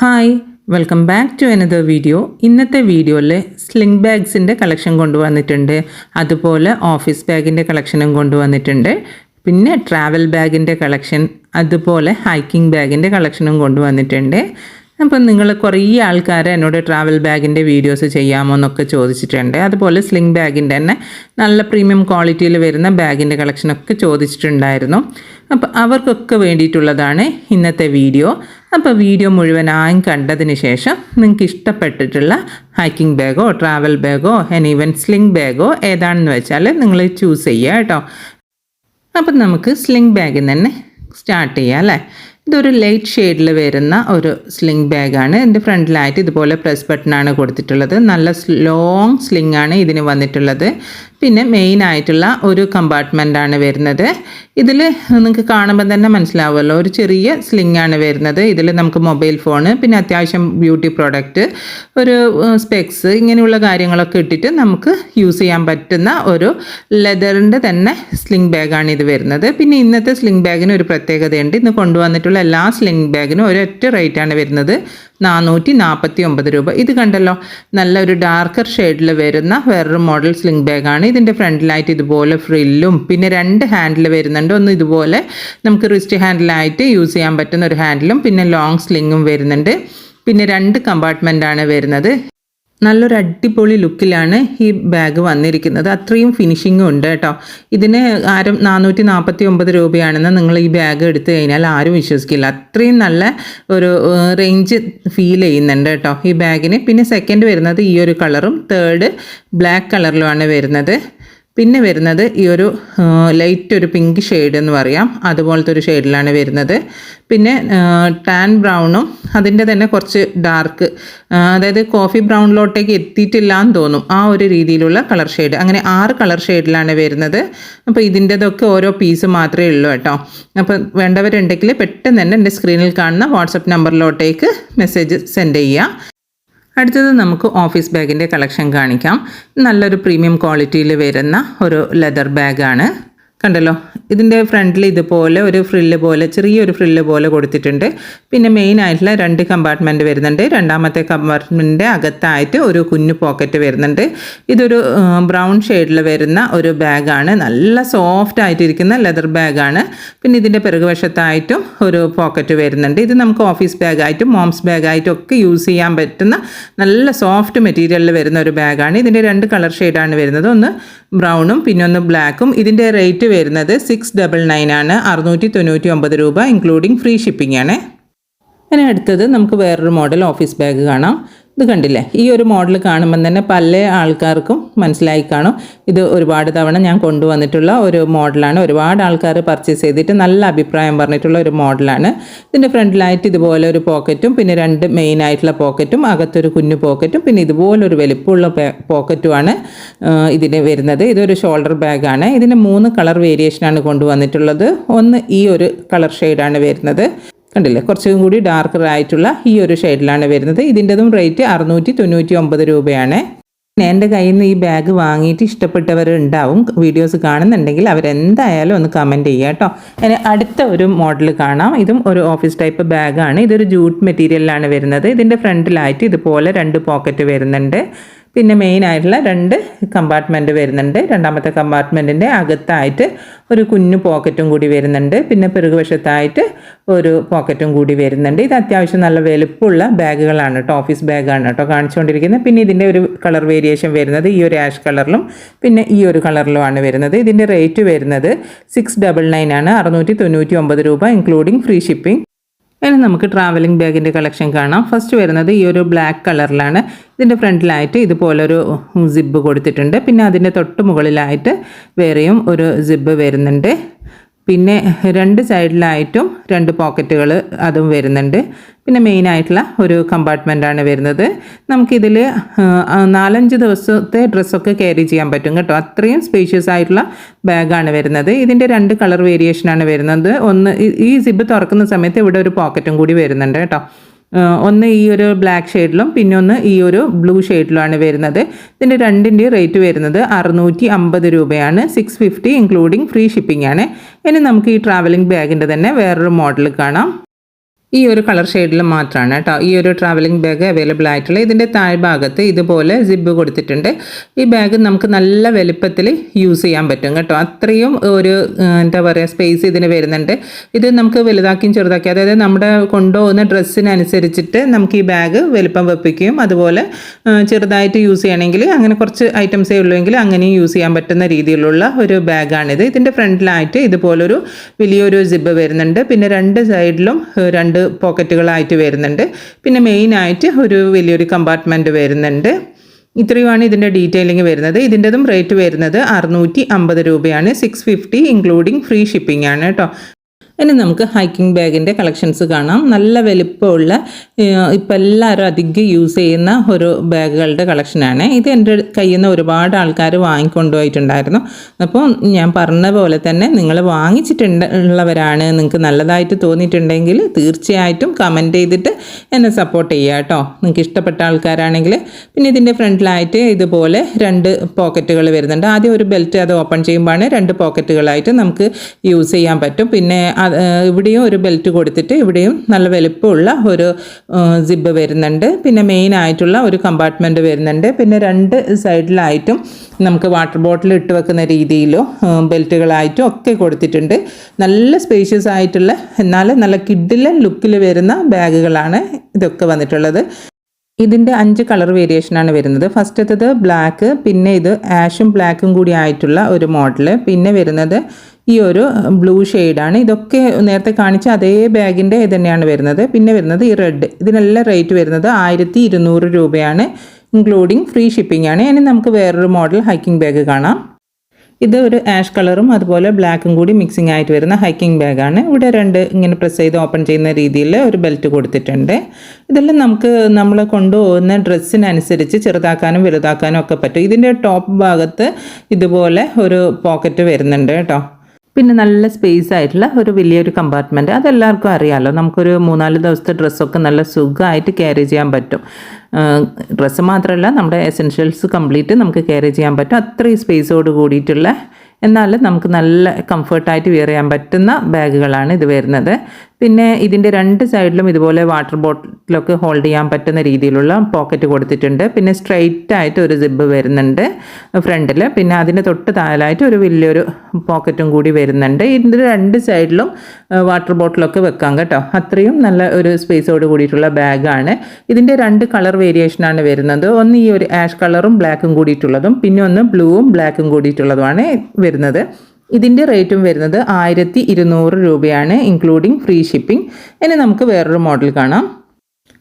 Hi welcome back to another video. ഇന്നത്തെ വീഡിയോയിൽ sling ബാഗ്സിൻ്റെ collection കൊണ്ടുവന്നിട്ടുണ്ട്, അതുപോലെ ഓഫീസ് ബാഗിൻ്റെ കളക്ഷനും കൊണ്ടുവന്നിട്ടുണ്ട്, പിന്നെ ട്രാവൽ ബാഗിൻ്റെ കളക്ഷൻ, അതുപോലെ ഹൈക്കിംഗ് ബാഗിൻ്റെ കളക്ഷനും കൊണ്ടുവന്നിട്ടുണ്ട്. അപ്പം നിങ്ങൾ കുറേ ആൾക്കാർ എന്നോട് ട്രാവൽ ബാഗിൻ്റെ വീഡിയോസ് ചെയ്യാമോ എന്നൊക്കെ ചോദിച്ചിട്ടുണ്ട്. അതുപോലെ സ്ലിംഗ് ബാഗിൻ്റെ തന്നെ നല്ല പ്രീമിയം ക്വാളിറ്റിയിൽ വരുന്ന ബാഗിൻ്റെ കളക്ഷനൊക്കെ ചോദിച്ചിട്ടുണ്ടായിരുന്നു. അപ്പോൾ അവർക്കൊക്കെ വേണ്ടിയിട്ടുള്ളതാണ് ഇന്നത്തെ വീഡിയോ. അപ്പോൾ വീഡിയോ മുഴുവനായും കണ്ടതിന് ശേഷം നിങ്ങൾക്ക് ഇഷ്ടപ്പെട്ടിട്ടുള്ള ഹൈക്കിംഗ് ബാഗോ ട്രാവൽ ബാഗോ ഈവൻ സ്ലിംഗ് ബാഗോ ഏതാണെന്ന് വെച്ചാൽ നിങ്ങൾ ചൂസ് ചെയ്യുക കേട്ടോ. അപ്പം നമുക്ക് സ്ലിംഗ് ബാഗിൽ തന്നെ സ്റ്റാർട്ട് ചെയ്യാം അല്ലേ. ഇതൊരു ലൈറ്റ് ഷെയ്ഡിൽ വരുന്ന ഒരു സ്ലിംഗ് ബാഗാണ്. ഇതിൻ്റെ ഫ്രണ്ടിലായിട്ട് ഇതുപോലെ പ്രസ് ബട്ടണാണ് കൊടുത്തിട്ടുള്ളത്. നല്ല ലോങ് സ്ലിംഗ് ആണ് ഇതിന് വന്നിട്ടുള്ളത്. പിന്നെ മെയിൻ ആയിട്ടുള്ള ഒരു കമ്പാർട്ട്മെൻറ്റാണ് വരുന്നത്. ഇതിൽ നിങ്ങൾക്ക് കാണുമ്പോൾ തന്നെ മനസ്സിലാവുമല്ലോ, ഒരു ചെറിയ സ്ലിംഗ് ആണ് വരുന്നത്. ഇതിൽ നമുക്ക് മൊബൈൽ ഫോണ്, പിന്നെ അത്യാവശ്യം ബ്യൂട്ടി പ്രോഡക്റ്റ്, ഒരു സ്പെക്സ്, ഇങ്ങനെയുള്ള കാര്യങ്ങളൊക്കെ ഇട്ടിട്ട് നമുക്ക് യൂസ് ചെയ്യാൻ പറ്റുന്ന ഒരു ലെതറിൻ്റെ തന്നെ സ്ലിംഗ് ബാഗാണ് ഇത് വരുന്നത്. പിന്നെ ഇന്നത്തെ സ്ലിംഗ് ബാഗിന് ഒരു പ്രത്യേകതയുണ്ട്. ഇന്ന് കൊണ്ടുവന്നിട്ടുള്ള എല്ലാ സ്ലിംഗ് ബാഗിനും ഒരൊറ്റ റേറ്റാണ് വരുന്നത്, 449 രൂപ. ഇത് കണ്ടല്ലോ, നല്ലൊരു ഡാർക്കർ ഷെയ്ഡിൽ വരുന്ന വേറൊരു മോഡൽ സ്ലിംഗ് ബാഗാണ്. ഇതിൻ്റെ ഫ്രണ്ടിലായിട്ട് ഇതുപോലെ ഫ്രില്ലും, പിന്നെ 2 ഹാൻഡിൽ വരുന്നുണ്ട്. ഒന്ന് ഇതുപോലെ നമുക്ക് റിസ്റ്റ് ഹാൻഡിലായിട്ട് യൂസ് ചെയ്യാൻ പറ്റുന്ന ഒരു ഹാൻഡിലും, പിന്നെ ലോങ് സ്ലിങ്ങും വരുന്നുണ്ട്. പിന്നെ 2 കമ്പാർട്ട്മെൻറ്റാണ് വരുന്നത്. നല്ലൊരു അടിപൊളി ലുക്കിലാണ് ഈ ബാഗ് വന്നിരിക്കുന്നത്. അത്രയും ഫിനിഷിങ്ങും ഉണ്ട് കേട്ടോ. ഇതിന് 449 രൂപയാണെന്ന് നിങ്ങൾ ഈ ബാഗ് എടുത്തു കഴിഞ്ഞാൽ ആരും വിശ്വസിക്കില്ല. അത്രയും നല്ല ഒരു റേഞ്ച് ഫീൽ ചെയ്യുന്നുണ്ട് കേട്ടോ ഈ ബാഗിന്. പിന്നെ സെക്കൻഡ് വരുന്നത് ഈ ഒരു കളറും, തേർഡ് ബ്ലാക്ക് കളറിലുമാണ് വരുന്നത്. പിന്നെ വരുന്നത് ഈ ഒരു ലൈറ്റ് ഒരു പിങ്ക് ഷെയ്ഡ് എന്ന് പറയാം, അതുപോലത്തെ ഒരു ഷെയ്ഡിലാണ് വരുന്നത്. പിന്നെ ടാൻ ബ്രൗണും അതിൻ്റെ തന്നെ കുറച്ച് ഡാർക്ക്, അതായത് കോഫി ബ്രൗണിലോട്ടേക്ക് എത്തിയിട്ടില്ല എന്ന് തോന്നും, ആ ഒരു രീതിയിലുള്ള കളർ ഷെയ്ഡ്. അങ്ങനെ 6 കളർ ഷെയ്ഡിലാണ് വരുന്നത്. അപ്പോൾ ഇതിൻ്റെതൊക്കെ ഓരോ പീസ് മാത്രമേ ഉള്ളൂ കേട്ടോ. അപ്പോൾ വേണ്ടവരുണ്ടെങ്കിൽ പെട്ടെന്ന് തന്നെ എൻ്റെ സ്ക്രീനിൽ കാണുന്ന വാട്സപ്പ് നമ്പറിലോട്ടേക്ക് മെസ്സേജ് സെൻഡ് ചെയ്യുക. അടുത്തത് നമുക്ക് ഓഫീസ് ബാഗിൻ്റെ കളക്ഷൻ കാണിക്കാം. നല്ലൊരു പ്രീമിയം ക്വാളിറ്റിയിൽ വരുന്ന ഒരു ലെതർ ബാഗാണ്. കണ്ടല്ലോ, ഇതിൻ്റെ ഫ്രണ്ടിൽ ഇതുപോലെ ഒരു ഫ്രില്ല് പോലെ, ചെറിയൊരു ഫ്രില്ല് പോലെ കൊടുത്തിട്ടുണ്ട്. പിന്നെ മെയിൻ ആയിട്ടുള്ള 2 കമ്പാർട്ട്മെൻറ്റ് വരുന്നുണ്ട്. രണ്ടാമത്തെ കമ്പാർട്ട്മെൻറ്റിൻ്റെ അകത്തായിട്ട് ഒരു കുഞ്ഞു പോക്കറ്റ് വരുന്നുണ്ട്. ഇതൊരു ബ്രൗൺ ഷെയ്ഡിൽ വരുന്ന ഒരു ബാഗാണ്. നല്ല സോഫ്റ്റ് ആയിട്ടിരിക്കുന്ന ലെതർ ബാഗാണ്. പിന്നെ ഇതിൻ്റെ പിറകുവശത്തായിട്ടും ഒരു പോക്കറ്റ് വരുന്നുണ്ട്. ഇത് നമുക്ക് ഓഫീസ് ബാഗായിട്ടും മോംസ് ബാഗായിട്ടും ഒക്കെ യൂസ് ചെയ്യാൻ പറ്റുന്ന നല്ല സോഫ്റ്റ് മെറ്റീരിയലിൽ വരുന്ന ഒരു ബാഗാണ്. ഇതിൻ്റെ 2 കളർ ഷെയ്ഡാണ് വരുന്നത്, ഒന്ന് ബ്രൗണും പിന്നെ ഒന്ന് ബ്ലാക്കും. ഇതിൻ്റെ റേറ്റ് വരുന്നത് 699 ആണ്, 699 രൂപ ഇൻക്ലൂഡിങ് ഫ്രീ ഷിപ്പിംഗ് ആണ്. ഇനി അടുത്തത് നമുക്ക് വേറൊരു മോഡൽ ഓഫീസ് ബാഗ് കാണാം. ഇത് കണ്ടില്ലേ, ഈ ഒരു മോഡൽ കാണുമ്പം തന്നെ പല ആൾക്കാർക്കും മനസ്സിലായി കാണും. ഇത് ഒരുപാട് തവണ ഞാൻ കൊണ്ടുവന്നിട്ടുള്ള ഒരു മോഡലാണ്. ഒരുപാട് ആൾക്കാർ പർച്ചേസ് ചെയ്തിട്ട് നല്ല അഭിപ്രായം പറഞ്ഞിട്ടുള്ള ഒരു മോഡലാണ്. ഇതിൻ്റെ ഫ്രണ്ടിലായിട്ട് ഇതുപോലെ ഒരു പോക്കറ്റും, പിന്നെ 2 മെയിൻ ആയിട്ടുള്ള പോക്കറ്റും, അകത്തൊരു കുഞ്ഞു പോക്കറ്റും, പിന്നെ ഇതുപോലൊരു വലിപ്പമുള്ള പോക്കറ്റുമാണ് ഇതിന് വരുന്നത്. ഇതൊരു ഷോൾഡർ ബാഗാണ്. ഇതിന് 3 കളർ വേരിയേഷനാണ് കൊണ്ടുവന്നിട്ടുള്ളത്. ഒന്ന് ഈ ഒരു കളർ ഷെയ്ഡാണ് വരുന്നത്, കണ്ടില്ലേ, കുറച്ചും കൂടി ഡാർക്കർ ആയിട്ടുള്ള ഈ ഒരു ഷെയ്ഡിലാണ് വരുന്നത്. ഇതിൻ്റെതും റേറ്റ് 699 രൂപയാണ്. എൻ്റെ കയ്യിൽ നിന്ന് ഈ ബാഗ് വാങ്ങിയിട്ട് ഇഷ്ടപ്പെട്ടവരുണ്ടാവും, വീഡിയോസ് കാണുന്നുണ്ടെങ്കിൽ അവരെന്തായാലും ഒന്ന് കമൻറ്റ് ചെയ്യുക കേട്ടോ. ഇനി അടുത്ത ഒരു മോഡൽ കാണാം. ഇതും ഒരു ഓഫീസ് ടൈപ്പ് ബാഗാണ്. ഇതൊരു ജൂട്ട് മെറ്റീരിയലിലാണ് വരുന്നത്. ഇതിൻ്റെ ഫ്രണ്ടിലായിട്ട് ഇതുപോലെ 2 പോക്കറ്റ് വരുന്നുണ്ട്. പിന്നെ മെയിൻ ആയിട്ടുള്ള 2 കമ്പാർട്ട്മെൻറ്റ് വരുന്നുണ്ട്. രണ്ടാമത്തെ കമ്പാർട്ട്മെൻറ്റിൻ്റെ അകത്തായിട്ട് ഒരു കുഞ്ഞു പോക്കറ്റും കൂടി വരുന്നുണ്ട്. പിന്നെ പിറകുവശത്തായിട്ട് ഒരു പോക്കറ്റും കൂടി വരുന്നുണ്ട്. ഇത് അത്യാവശ്യം നല്ല വലുപ്പമുള്ള ബാഗുകളാണ് കേട്ടോ, ഓഫീസ് ബാഗാണ് കേട്ടോ കാണിച്ചുകൊണ്ടിരിക്കുന്നത്. പിന്നെ ഇതിൻ്റെ ഒരു കളർ വേരിയേഷൻ വരുന്നത് ഈ ഒരു ആഷ് കളറിലും പിന്നെ ഈ ഒരു കളറിലുമാണ് വരുന്നത്. ഇതിൻ്റെ റേറ്റ് വരുന്നത് 699 ആണ്, 699 രൂപ ഇൻക്ലൂഡിങ് ഫ്രീ ഷിപ്പിംഗ്. ഇനി നമുക്ക് ട്രാവലിംഗ് ബാഗിൻ്റെ കളക്ഷൻ കാണാം. ഫസ്റ്റ് വരുന്നത് ഈ ഒരു ബ്ലാക്ക് കളറിലാണ്. ഇതിൻ്റെ ഫ്രണ്ടിലായിട്ട് ഇതുപോലൊരു സിബ് കൊടുത്തിട്ടുണ്ട്. പിന്നെ അതിൻ്റെ തൊട്ട് മുകളിലായിട്ട് വേറെയും ഒരു സിബ് വരുന്നുണ്ട്. പിന്നെ 2 സൈഡിലായിട്ടും 2 പോക്കറ്റുകൾ അതും വരുന്നുണ്ട്. പിന്നെ മെയിനായിട്ടുള്ള ഒരു കമ്പാർട്ട്മെൻറ്റാണ് വരുന്നത്. നമുക്കിതിൽ 4-5 ദിവസത്തെ ഡ്രസ്സൊക്കെ ക്യാരി ചെയ്യാൻ പറ്റും കേട്ടോ, അത്രയും സ്പേഷ്യസ് ആയിട്ടുള്ള ബാഗാണ് വരുന്നത്. ഇതിൻ്റെ 2 കളർ വേരിയേഷനാണ് വരുന്നത്. ഒന്ന് ഈ സിബ് തുറക്കുന്ന സമയത്ത് ഇവിടെ ഒരു പോക്കറ്റും കൂടി വരുന്നുണ്ട് കേട്ടോ. ഒന്ന് ഈ ഒരു ബ്ലാക്ക് ഷെയ്ഡിലും പിന്നെ ഒന്ന് ഈ ഒരു ബ്ലൂ ഷെയ്ഡിലുമാണ് വരുന്നത്. ഇതിൻ്റെ 2ൻ്റെ റേറ്റ് വരുന്നത് 650 രൂപയാണ്, 650 ഇൻക്ലൂഡിങ് ഫ്രീ ഷിപ്പിംഗ് ആണ്. ഇനി നമുക്ക് ഈ ട്രാവലിംഗ് ബാഗിൻ്റെ തന്നെ വേറൊരു മോഡൽ കാണാം. ഈ ഒരു കളർ ഷെയ്ഡിൽ മാത്രമാണ് കേട്ടോ ഈ ഒരു ട്രാവലിംഗ് ബാഗ് അവൈലബിൾ ആയിട്ടുള്ളത്. ഇതിൻ്റെ താഴ്ഭാഗത്ത് ഇതുപോലെ സിബ് കൊടുത്തിട്ടുണ്ട്. ഈ ബാഗ് നമുക്ക് നല്ല വലുപ്പത്തിൽ യൂസ് ചെയ്യാൻ പറ്റും കേട്ടോ. അത്രയും ഒരു എന്താ പറയുക സ്പേസ് ഇതിന് വരുന്നുണ്ട്. ഇത് നമുക്ക് വലുതാക്കിയും ചെറുതാക്കി, അതായത് നമ്മുടെ കൊണ്ടുപോകുന്ന ഡ്രസ്സിനനുസരിച്ചിട്ട് നമുക്ക് ഈ ബാഗ് വലുപ്പം വെപ്പിക്കുകയും അതുപോലെ ചെറുതായിട്ട് യൂസ് ചെയ്യണമെങ്കിൽ അങ്ങനെ കുറച്ച് ഐറ്റംസേ ഉള്ളൂവെങ്കിൽ അങ്ങനെയും യൂസ് ചെയ്യാൻ പറ്റുന്ന രീതിയിലുള്ള ഒരു ബാഗാണിത്. ഇതിൻ്റെ ഫ്രണ്ടിലായിട്ട് ഇതുപോലൊരു വലിയൊരു സിബ് വരുന്നുണ്ട്. പിന്നെ രണ്ട് സൈഡിലും രണ്ട് പോക്കറ്റുകളായിട്ട് വരുന്നുണ്ട്. പിന്നെ മെയിനായിട്ട് ഒരു വലിയൊരു കമ്പാർട്ട്മെൻറ്റ് വരുന്നുണ്ട്. ഇത്രയുമാണ് ഇതിൻ്റെ ഡീറ്റെയിലിംഗ് വരുന്നത്. ഇതിൻ്റെതും റേറ്റ് വരുന്നത് 650 രൂപയാണ്. 650 ഇൻക്ലൂഡിങ് ഫ്രീ ഷിപ്പിംഗ് ആണ് കേട്ടോ. ഇനി നമുക്ക് ഹൈക്കിംഗ് ബാഗിൻ്റെ കളക്ഷൻസ് കാണാം. നല്ല വലിപ്പമുള്ള ഇപ്പം എല്ലാവരും അധികം യൂസ് ചെയ്യുന്ന ഒരു ബാഗുകളുടെ കളക്ഷനാണ് ഇത്. എൻ്റെ കയ്യിൽ നിന്ന് ഒരുപാട് ആൾക്കാർ വാങ്ങിക്കൊണ്ടുപോയിട്ടുണ്ടായിരുന്നു. അപ്പോൾ ഞാൻ പറഞ്ഞ പോലെ തന്നെ നിങ്ങൾ വാങ്ങിച്ചിട്ടുള്ളവരാണ്, നിങ്ങൾക്ക് നല്ലതായിട്ട് തോന്നിയിട്ടുണ്ടെങ്കിൽ തീർച്ചയായിട്ടും കമൻറ്റ് ചെയ്തിട്ട് എന്നെ സപ്പോർട്ട് ചെയ്യുക കേട്ടോ, നിങ്ങൾക്ക് ഇഷ്ടപ്പെട്ട ആൾക്കാരാണെങ്കിൽ. പിന്നെ ഇതിൻ്റെ ഫ്രണ്ടിലായിട്ട് ഇതുപോലെ രണ്ട് പോക്കറ്റുകൾ വരുന്നുണ്ട്. ആദ്യം ഒരു ബെൽറ്റ് അത് ഓപ്പൺ ചെയ്യുമ്പോഴാണ് രണ്ട് പോക്കറ്റുകളായിട്ട് നമുക്ക് യൂസ് ചെയ്യാൻ പറ്റും. പിന്നെ ഇവിടെയും ഒരു ബെൽറ്റ് കൊടുത്തിട്ട് ഇവിടെയും നല്ല വലുപ്പമുള്ള ഒരു സിബ് വരുന്നുണ്ട്. പിന്നെ മെയിൻ ആയിട്ടുള്ള ഒരു കമ്പാർട്ട്മെൻറ്റ് വരുന്നുണ്ട്. പിന്നെ രണ്ട് സൈഡിലായിട്ടും നമുക്ക് വാട്ടർ ബോട്ടിൽ ഇട്ട് വെക്കുന്ന രീതിയിലോ ബെൽറ്റുകളായിട്ടും ഒക്കെ കൊടുത്തിട്ടുണ്ട്. നല്ല സ്പേഷ്യസ് ആയിട്ടുള്ള എന്നാൽ നല്ല കിഡിലെ ലുക്കിൽ വരുന്ന ബാഗുകളാണ് ഇതൊക്കെ വന്നിട്ടുള്ളത്. ഇതിൻ്റെ 5 കളർ വേരിയേഷനാണ് വരുന്നത്. ഫസ്റ്റത്തത് ബ്ലാക്ക്, പിന്നെ ഇത് ആഷും ബ്ലാക്കും കൂടി ആയിട്ടുള്ള ഒരു മോഡൽ, പിന്നെ വരുന്നത് ഈ ഒരു ബ്ലൂ ഷെയ്ഡാണ്. ഇതൊക്കെ നേരത്തെ കാണിച്ച അതേ ബാഗിൻ്റെ ഇത് തന്നെയാണ് വരുന്നത്. പിന്നെ വരുന്നത് ഈ റെഡ്. ഇതിനെല്ലാം റേറ്റ് വരുന്നത് 1200 രൂപയാണ് ഇൻക്ലൂഡിങ് ഫ്രീ ഷിപ്പിംഗ് ആണ്. ഇനി നമുക്ക് വേറൊരു മോഡൽ ഹൈക്കിംഗ് ബാഗ് കാണാം. ഇത് ഒരു ആഷ് കളറും അതുപോലെ ബ്ലാക്കും കൂടി മിക്സിംഗ് ആയിട്ട് വരുന്ന ഹൈക്കിംഗ് ബാഗാണ്. ഇവിടെ രണ്ട് ഇങ്ങനെ പ്രസ് ചെയ്ത് ഓപ്പൺ ചെയ്യുന്ന രീതിയിൽ ഒരു ബെൽറ്റ് കൊടുത്തിട്ടുണ്ട്. ഇതെല്ലാം നമുക്ക് നമ്മൾ കൊണ്ടുപോകുന്ന ഡ്രസ്സിനനുസരിച്ച് ചെറുതാക്കാനും വലുതാക്കാനും ഒക്കെ പറ്റും. ഇതിൻ്റെ ടോപ്പ് ഭാഗത്ത് ഇതുപോലെ ഒരു പോക്കറ്റ് വരുന്നുണ്ട് കേട്ടോ. പിന്നെ നല്ല സ്പേസ് ആയിട്ടുള്ള ഒരു വലിയൊരു കമ്പാർട്ട്മെൻറ്റ്, അതെല്ലാവർക്കും അറിയാമല്ലോ. നമുക്കൊരു 3-4 ദിവസത്തെ ഡ്രസ്സൊക്കെ നല്ല സുഖമായിട്ട് ക്യാരി ചെയ്യാൻ പറ്റും. ഡ്രസ്സ് മാത്രമല്ല നമ്മുടെ എസെൻഷ്യൽസ് കംപ്ലീറ്റ് നമുക്ക് ക്യാരി ചെയ്യാൻ പറ്റും. അത്രയും സ്പേസോട് കൂടിയിട്ടുള്ള എന്നാൽ നമുക്ക് നല്ല കംഫർട്ടായിട്ട് വെയർ ചെയ്യാൻ പറ്റുന്ന ബാഗുകളാണ് ഇത് വരുന്നത്. പിന്നെ ഇതിൻ്റെ രണ്ട് സൈഡിലും ഇതുപോലെ വാട്ടർ ബോട്ടിലൊക്കെ ഹോൾഡ് ചെയ്യാൻ പറ്റുന്ന രീതിയിലുള്ള പോക്കറ്റ് കൊടുത്തിട്ടുണ്ട്. പിന്നെ സ്ട്രെയിറ്റ് ആയിട്ട് ഒരു സിബ് വരുന്നുണ്ട് ഫ്രണ്ടിൽ. പിന്നെ അതിൻ്റെ തൊട്ട് താഴായിട്ട് ഒരു വലിയൊരു പോക്കറ്റും കൂടി വരുന്നുണ്ട്. ഇതിൻ്റെ രണ്ട് സൈഡിലും വാട്ടർ ബോട്ടിലൊക്കെ വെക്കാം കേട്ടോ. അത്രയും നല്ല ഒരു സ്പേസോട് കൂടിയിട്ടുള്ള ബാഗാണ്. ഇതിൻ്റെ രണ്ട് കളർ വേരിയേഷനാണ് വരുന്നത്. ഒന്ന് ഈ ഒരു ആഷ് കളറും ബ്ലാക്കും കൂടിയിട്ടുള്ളതും, പിന്നെ ഒന്ന് ബ്ലൂവും ബ്ലാക്കും കൂടിയിട്ടുള്ളതുമാണ് വരുന്നത്. ഇതിൻ്റെ റേറ്റും വരുന്നത് 1200 രൂപയാണ് ഇൻക്ലൂഡിങ് ഫ്രീ ഷിപ്പിംഗ്. ഇനി നമുക്ക് വേറൊരു മോഡൽ കാണാം.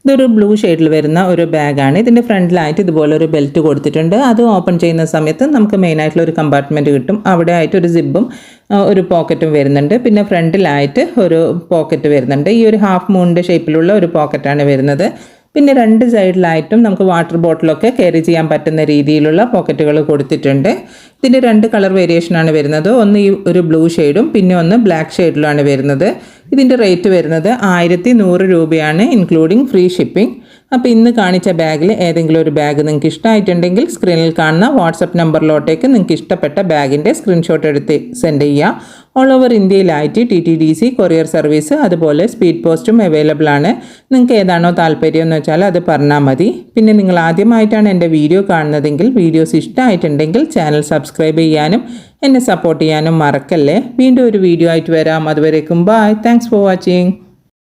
ഇതൊരു ബ്ലൂ ഷെയ്ഡിൽ വരുന്ന ഒരു ബാഗാണ്. ഇതിൻ്റെ ഫ്രണ്ടിലായിട്ട് ഇതുപോലെ ഒരു ബെൽറ്റ് കൊടുത്തിട്ടുണ്ട്. അത് ഓപ്പൺ ചെയ്യുന്ന സമയത്ത് നമുക്ക് മെയിനായിട്ടുള്ള ഒരു കമ്പാർട്ട്മെൻറ്റ് കിട്ടും. അവിടെ ആയിട്ട് ഒരു സിബും ഒരു പോക്കറ്റും വരുന്നുണ്ട്. പിന്നെ ഫ്രണ്ടിലായിട്ട് ഒരു പോക്കറ്റ് വരുന്നുണ്ട്. ഈ ഒരു ഹാഫ് മൂണിൻ്റെ ഷേപ്പിലുള്ള ഒരു പോക്കറ്റാണ് വരുന്നത്. പിന്നെ രണ്ട് സൈഡിലായിട്ടും നമുക്ക് വാട്ടർ ബോട്ടിലൊക്കെ ക്യാരി ചെയ്യാൻ പറ്റുന്ന രീതിയിലുള്ള പോക്കറ്റുകൾ കൊടുത്തിട്ടുണ്ട്. ഇതിൻ്റെ രണ്ട് കളർ വേരിയേഷനാണ് വരുന്നത്. ഒന്ന് ഈ ഒരു ബ്ലൂ ഷെയ്ഡും പിന്നെ ഒന്ന് ബ്ലാക്ക് ഷെയ്ഡിലാണ് വരുന്നത്. ഇതിൻ്റെ റേറ്റ് വരുന്നത് 1100 രൂപയാണ് ഇൻക്ലൂഡിങ് ഫ്രീ ഷിപ്പിംഗ്. അപ്പോൾ ഇന്ന് കാണിച്ച ബാഗിൽ ഏതെങ്കിലും ഒരു ബാഗ് നിങ്ങൾക്ക് ഇഷ്ടമായിട്ടുണ്ടെങ്കിൽ സ്ക്രീനിൽ കാണുന്ന വാട്സപ്പ് നമ്പറിലോട്ടേക്ക് നിങ്ങൾക്ക് ഇഷ്ടപ്പെട്ട ബാഗിൻ്റെ സ്ക്രീൻഷോട്ട് എടുത്ത് സെൻഡ് ചെയ്യുക. ഓൾ ഓവർ ഇന്ത്യയിലായിട്ട് TTDC കൊറിയർ സർവീസ് അതുപോലെ സ്പീഡ് പോസ്റ്റും അവൈലബിൾ ആണ്. നിങ്ങൾക്ക് ഏതാണോ താല്പര്യം എന്ന് വെച്ചാൽ അത് പറഞ്ഞാൽ മതി. പിന്നെ നിങ്ങൾ ആദ്യമായിട്ടാണ് എൻ്റെ വീഡിയോ കാണുന്നതെങ്കിൽ വീഡിയോസ് ഇഷ്ടമായിട്ടുണ്ടെങ്കിൽ ചാനൽ സബ്സ്ക്രൈബ് ചെയ്യാനും എന്നെ സപ്പോർട്ട് ചെയ്യാനും മറക്കല്ലേ. വീണ്ടും ഒരു വീഡിയോ ആയിട്ട് വരാം. അതുവരേക്കും ബൈ. Thanks for watching.